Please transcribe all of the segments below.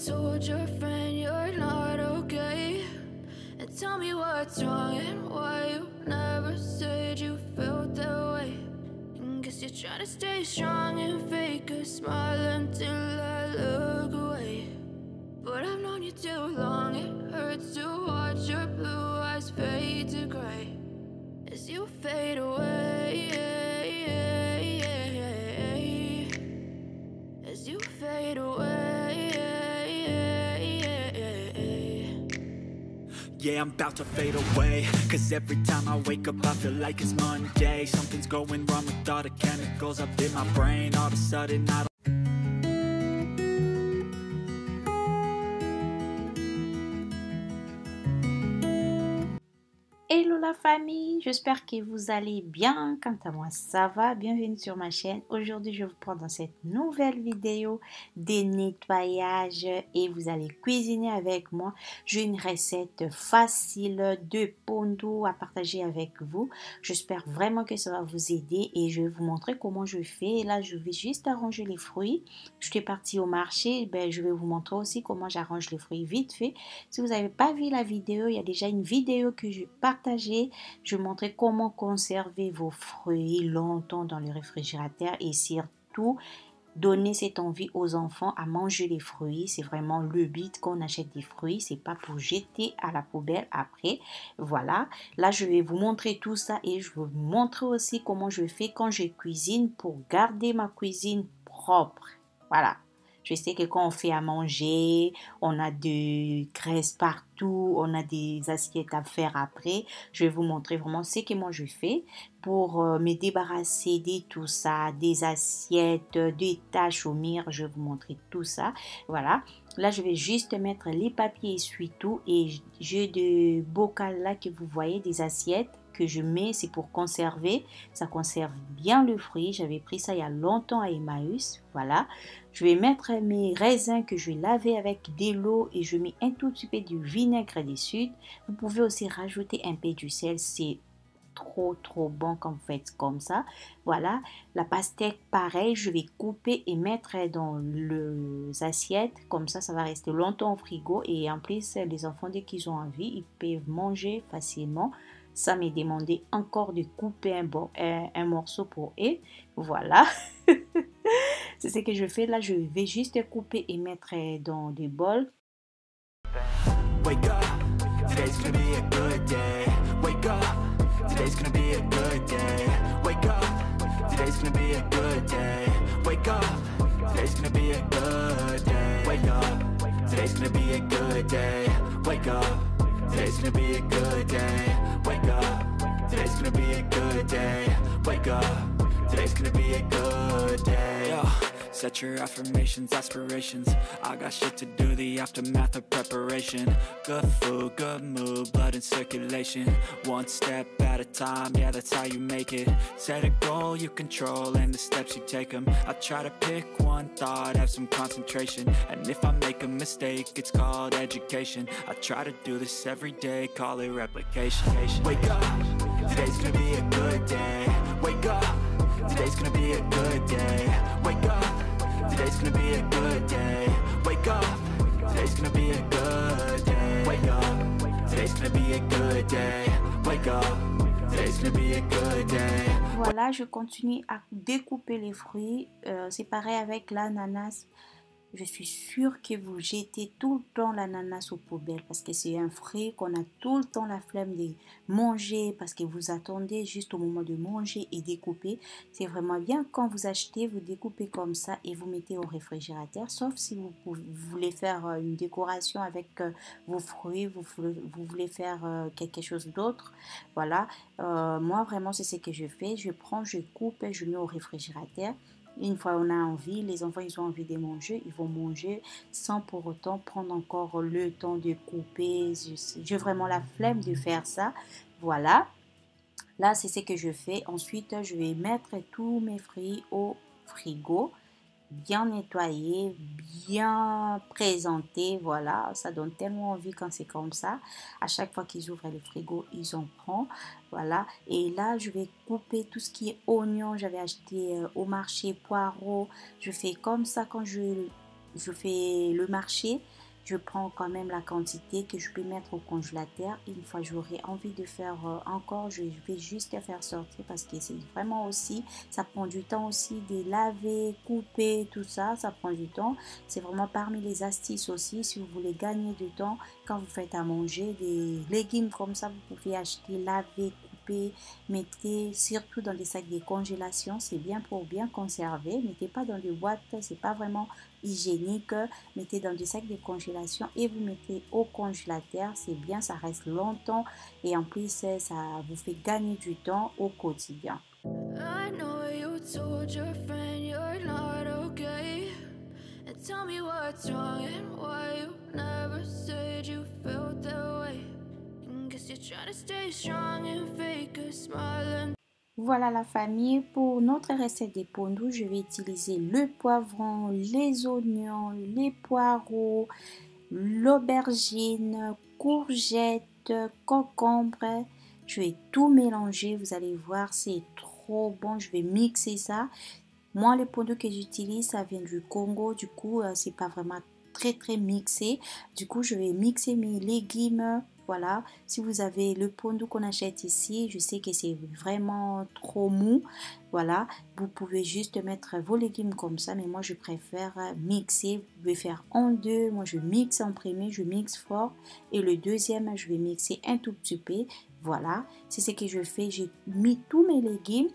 told your friend you're not okay? And tell me what's wrong and why you never said you felt that way. And guess you're trying to stay strong and fake a smile until I look away. But I've known you too long, it hurts to watch your blue eyes fade to gray as you fade away, as you fade away. Yeah, I'm about to fade away, cause every time I wake up I feel like it's Monday. Something's going wrong with all the chemicals up in my brain. All of a sudden I don't. Hello la famille, j'espère que vous allez bien. Quant à moi, ça va. Bienvenue sur ma chaîne. Aujourd'hui, je vous prends dans cette nouvelle vidéo des nettoyages et vous allez cuisiner avec moi. J'ai une recette facile de pondo à partager avec vous. J'espère vraiment que ça va vous aider et je vais vous montrer comment je fais. Et là, je vais juste arranger les fruits. Je suis partie au marché, je vais vous montrer aussi comment j'arrange les fruits vite fait. Si vous n'avez pas vu la vidéo, il y a déjà une vidéo que je partage. Je montrais comment conserver vos fruits longtemps dans le réfrigérateur et surtout donner cette envie aux enfants à manger les fruits. C'est vraiment le but qu'on achète des fruits, c'est pas pour jeter à la poubelle après. Voilà, là je vais vous montrer tout ça et je vais vous montrer aussi comment je fais quand je cuisine pour garder ma cuisine propre. Voilà. Je sais que quand on fait à manger, on a de graisse partout, on a des assiettes à faire après. Je vais vous montrer vraiment ce que moi je fais pour me débarrasser de tout ça, des assiettes, des taches au mur. Je vais vous montrer tout ça. Voilà. Là, je vais juste mettre les papiers essuie-tout et j'ai des bocals là que vous voyez, des assiettes que je mets, c'est pour conserver. Ça conserve bien le fruit. J'avais pris ça il y a longtemps à Emmaüs. Voilà. Je vais mettre mes raisins que je vais laver avec de l'eau et je mets un tout petit peu de vinaigre dessus. Vous pouvez aussi rajouter un peu du sel. C'est trop bon quand vous faites comme ça. Voilà. La pastèque, pareil, je vais couper et mettre dans les assiettes. Comme ça va rester longtemps au frigo. Et en plus, les enfants, dès qu'ils ont envie, ils peuvent manger facilement. Ça m'est demandé encore de couper un morceau pour eux. Voilà. C'est ce que je fais là. Je vais juste couper et mettre dans des bols. Wake up, today's gonna be a good day. Wake up, today's gonna be a good day. Wake up, today's gonna be a good day. Wake up, today's gonna be a good day. Wake up, today's gonna be a good day. Wake up, today's gonna be a good day. Wake up, today's gonna be a good day. Wake up, today's gonna be a good day. Yo, set your affirmations, aspirations. I got shit to do, the aftermath of preparation. Good food, good mood, blood in circulation. One step at a time, yeah, that's how you make it. Set a goal you control and the steps you take them. I try to pick one thought, have some concentration. And if I make a mistake, it's called education. I try to do this every day, call it replication. Wake up, today's gonna be a good day. Wake up, today's gonna be a good day. Wake up, today's gonna be a good day. Wake up, today's gonna be a good day. Wake up, today's gonna be a good day. Wake up, today's gonna be a good day. Voilà, je continue à découper les fruits. C'est pareil avec l'ananas. Je suis sûre que vous jetez tout le temps l'ananas aux poubelles parce que c'est un fruit qu'on a tout le temps la flemme de manger parce que vous attendez juste au moment de manger et découper. C'est vraiment bien quand vous achetez, vous découpez comme ça et vous mettez au réfrigérateur. Sauf si vous voulez faire une décoration avec vos fruits, vous voulez faire quelque chose d'autre. Voilà, moi vraiment c'est ce que je fais. Je prends, je coupe et je mets au réfrigérateur. Une fois on a envie, les enfants ils ont envie de manger, ils vont manger sans pour autant prendre encore le temps de couper. J'ai vraiment la flemme de faire ça. Voilà, là c'est ce que je fais. Ensuite je vais mettre tous mes fruits au frigo, bien nettoyé, bien présenté. Voilà, ça donne tellement envie quand c'est comme ça. À chaque fois qu'ils ouvrent le frigo, ils en prennent. Voilà, et là je vais couper tout ce qui est oignon. J'avais acheté au marché poireaux. Je fais comme ça quand je je fais le marché, je prends quand même la quantité que je peux mettre au congélateur. Une fois j'aurai envie de faire encore, je vais juste faire sortir parce que c'est vraiment aussi, ça prend du temps aussi de laver, couper, tout ça, ça prend du temps. C'est vraiment parmi les astuces aussi, si vous voulez gagner du temps, quand vous faites à manger, des légumes comme ça, vous pouvez acheter, laver, couper, mettez surtout dans des sacs de congélation, c'est bien pour bien conserver, mettez pas dans des boîtes, c'est pas vraiment hygiénique, mettez dans du sac de congélation et vous mettez au congélateur, c'est bien, ça reste longtemps et en plus ça vous fait gagner du temps au quotidien. I know you told your friend you're not okay, and tell me what's wrong and why you never said you felt that way. Guess you're trying to stay strong and fake a smile. Voilà la famille, pour notre recette de pondou, je vais utiliser le poivron, les oignons, les poireaux, l'aubergine, courgettes, concombre. Je vais tout mélanger, vous allez voir, c'est trop bon. Je vais mixer ça. Moi, le pondou que j'utilise, ça vient du Congo, du coup, c'est pas vraiment très mixé. Du coup, je vais mixer mes légumes. Voilà, si vous avez le pondou qu'on achète ici, je sais que c'est vraiment trop mou. Voilà, vous pouvez juste mettre vos légumes comme ça, mais moi je préfère mixer. Vous pouvez faire en deux. Moi je mixe en premier, je mixe fort. Et le deuxième, je vais mixer un tout petit peu. Voilà, c'est ce que je fais. J'ai mis tous mes légumes.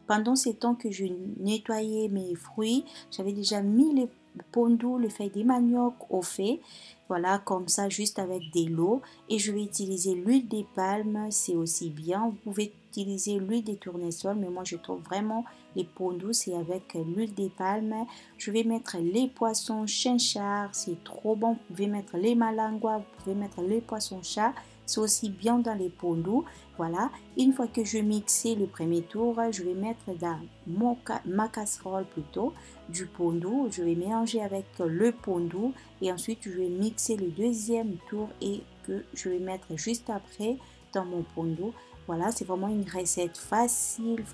Pendant ce temps que je nettoyais mes fruits, j'avais déjà mis les pondous, les feuilles de manioc au fait. Voilà, comme ça, juste avec de l'eau. Et je vais utiliser l'huile de palme, c'est aussi bien. Vous pouvez utiliser l'huile de tournesol, mais moi, je trouve vraiment les pondous, c'est avec l'huile de palme. Je vais mettre les poissons chinchard, c'est trop bon. Vous pouvez mettre les malangois, vous pouvez mettre les poissons chat. C'est aussi bien dans les pondous. Voilà, une fois que je mixais le premier tour, je vais mettre dans ma casserole plutôt du pondou. Je vais mélanger avec le pondou et ensuite je vais mixer le deuxième tour et que je vais mettre juste après dans mon pondou. Voilà, c'est vraiment une recette facile.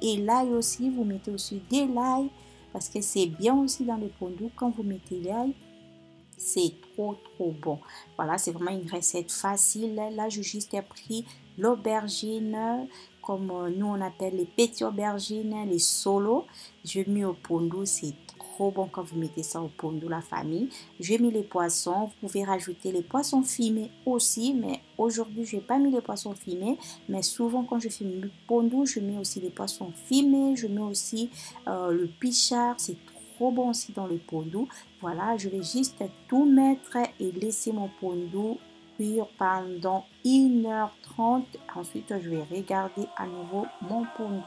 Et l'ail aussi, vous mettez aussi de l'ail parce que c'est bien aussi dans le pondou quand vous mettez l'ail. C'est trop bon. Voilà, c'est vraiment une recette facile. Là, j'ai juste pris l'aubergine, comme nous on appelle les petites aubergines, les solos. J'ai mis au pondou, c'est trop bon quand vous mettez ça au pondou, la famille. J'ai mis les poissons. Vous pouvez rajouter les poissons fumés aussi, mais aujourd'hui, je n'ai pas mis les poissons fumés. Mais souvent, quand je fais le pondou, je mets aussi les poissons fumés. Je mets aussi le pichard. C'est trop bon aussi dans le pondou. Voilà, je vais juste tout mettre et laisser mon pondou cuire pendant 1h30. Ensuite, je vais regarder à nouveau mon pondou.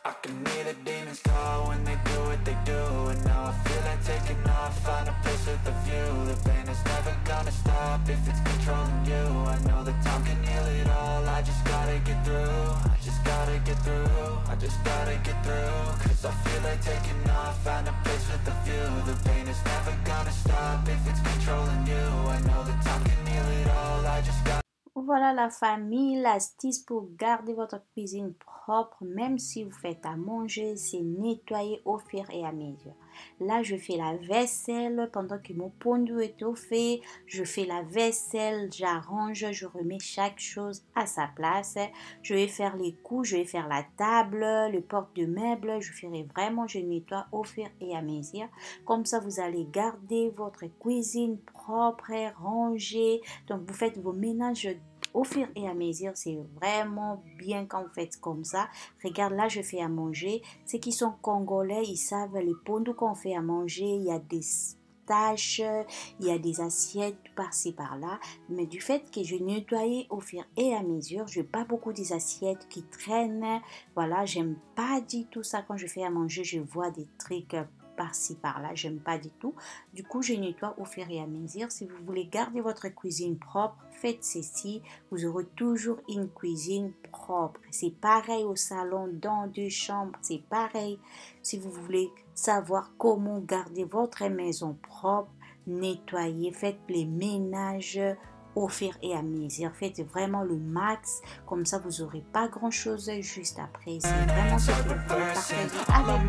I can hear the demons call when they do what they do. And now I feel like taking off, find a place with a view. The pain is never gonna stop if it's controlling you. I know that time can heal it all, I just gotta get through. I just gotta get through, I just gotta get through. Cause I feel like taking off, find a place with a view. The pain is never gonna stop if it's controlling you. I know that time can heal it all, I just gotta. Voilà la famille, l'astuce pour garder votre cuisine propre, même si vous faites à manger, c'est nettoyer au fur et à mesure. Là, je fais la vaisselle pendant que mon pondou est au fait. Je fais la vaisselle, j'arrange, je remets chaque chose à sa place. Je vais faire les coups, je vais faire la table, le porte-meuble. Je nettoie au fur et à mesure. Comme ça, vous allez garder votre cuisine propre, rangée. Donc, vous faites vos ménages au fur et à mesure, c'est vraiment bien quand vous faites comme ça. Regarde, là, je fais à manger. Ceux qui sont congolais, ils savent les pondous qu'on fait à manger. Il y a des taches, il y a des assiettes par-ci par-là. Mais du fait que je nettoyais au fur et à mesure, je n'ai pas beaucoup des assiettes qui traînent. Voilà, j'aime pas du tout ça. Quand je fais à manger, je vois des trucs par-ci par-là, j'aime pas du tout. Du coup, je nettoie au fur et à mesure. Si vous voulez garder votre cuisine propre, faites ceci. Vous aurez toujours une cuisine propre. C'est pareil au salon, dans deux chambres, c'est pareil. Si vous voulez savoir comment garder votre maison propre, nettoyez, faites les ménages au fur et à mesure. Faites vraiment le max, comme ça vous n'aurez pas grand chose juste après. C'est vraiment ce que je veux partager avec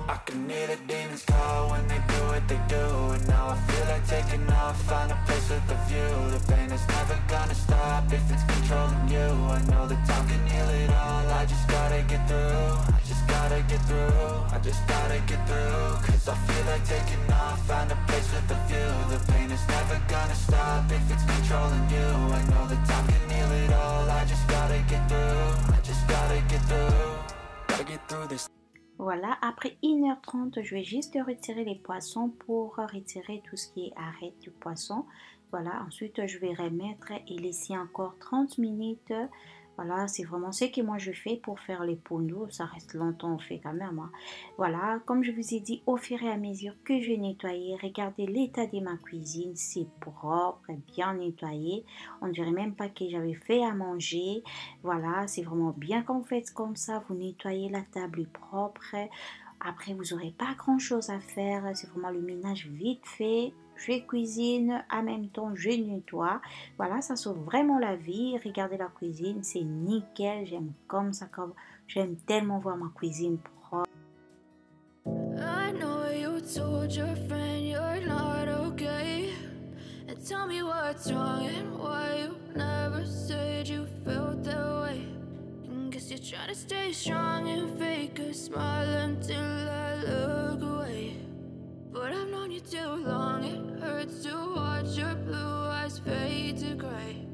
I can hear the demons call when they do what they do. And now I feel like taking off, find a place with a view. The pain is never gonna stop if it's controlling you. I know that time can heal it all, I just gotta get through. I just gotta get through, I just gotta get through. Cause I feel like taking off, find a place with a view. The pain is never gonna stop if it's controlling you. I know that time can heal it all, I just gotta get through. I just gotta get through, gotta get through this. Voilà, après 1h30, je vais juste retirer les poissons pour retirer tout ce qui est arête du poisson. Voilà, ensuite je vais remettre et laisser encore 30 minutes. Voilà, c'est vraiment ce que moi je fais pour faire les pondos. Ça reste longtemps fait quand même. Hein. Voilà, comme je vous ai dit, au fur et à mesure que je nettoyais, regardez l'état de ma cuisine. C'est propre, bien nettoyé. On ne dirait même pas que j'avais fait à manger. Voilà, c'est vraiment bien quand vous faites comme ça. Vous nettoyez la table propre. Après, vous n'aurez pas grand chose à faire. C'est vraiment le ménage vite fait. Je cuisine, en même temps je nettoie. Voilà, ça sauve vraiment la vie. Regardez la cuisine, c'est nickel. J'aime comme ça, j'aime tellement voir ma cuisine propre. I know you told your friend you're not okay. And tell me what's wrong and why you never said you felt that way. And guess you're trying to stay strong and fake a smile until I look away. But I've known you too long, it hurts to watch your blue eyes fade to gray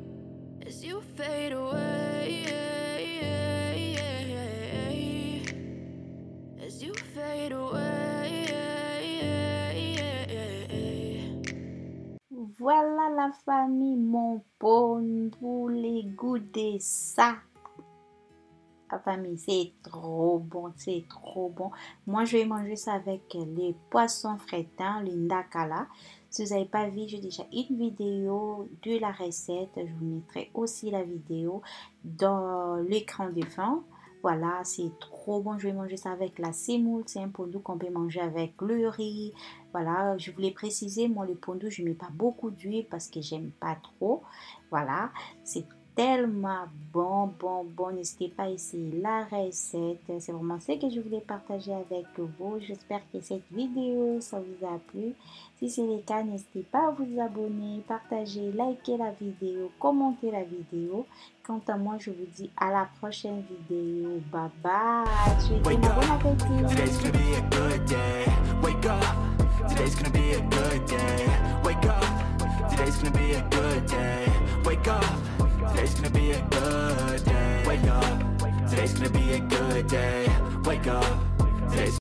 as you fade away, as you fade away. Voilà la famille, mon bon, vous les goûtez ça. La famille, c'est trop bon, c'est trop bon. Moi, je vais manger ça avec les poissons frétins, les ndakala. Si vous n'avez pas vu, j'ai déjà une vidéo de la recette. Je vous mettrai aussi la vidéo dans l'écran de fin. Voilà, c'est trop bon. Je vais manger ça avec la semoule. C'est un pondou qu'on peut manger avec le riz. Voilà, je voulais préciser, moi, le pondou, je ne mets pas beaucoup d'huile parce que j'aime pas trop. Voilà, c'est tellement bon. N'hésitez pas à essayer la recette. C'est vraiment ce que je voulais partager avec vous. J'espère que cette vidéo, ça vous a plu. Si c'est le cas, n'hésitez pas à vous abonner, partager, liker la vidéo, commenter la vidéo. Quant à moi, je vous dis à la prochaine vidéo. Bye bye. Souhaitez un bon appétit. Today's gonna be a good day. Wake up. Today's gonna be a good day. Wake up. Today's gonna be a good day. Wake up. Today's gonna be a good day. Wake up. Today's gonna be a good day. Wake up. Today's